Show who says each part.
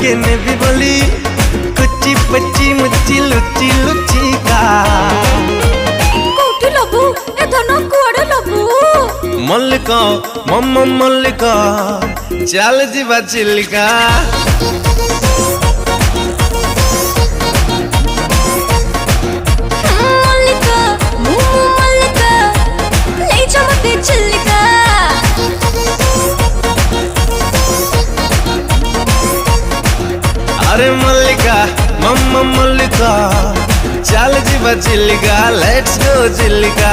Speaker 1: केने भी बोली कुची पची मुची लुची लुची का
Speaker 2: कोठी लबू ए धन कुआडे लबू
Speaker 1: मल्लिका मम्मा मल्लिका चल जीवा चिल्लिका
Speaker 2: मल्लिका मुमु मल्लिका ले जा मते चिल्लिका
Speaker 1: अरे मल्लिका मम्मा मल्लिका चल जीवा चिल्लिका लेट्स गो चिल्लिका।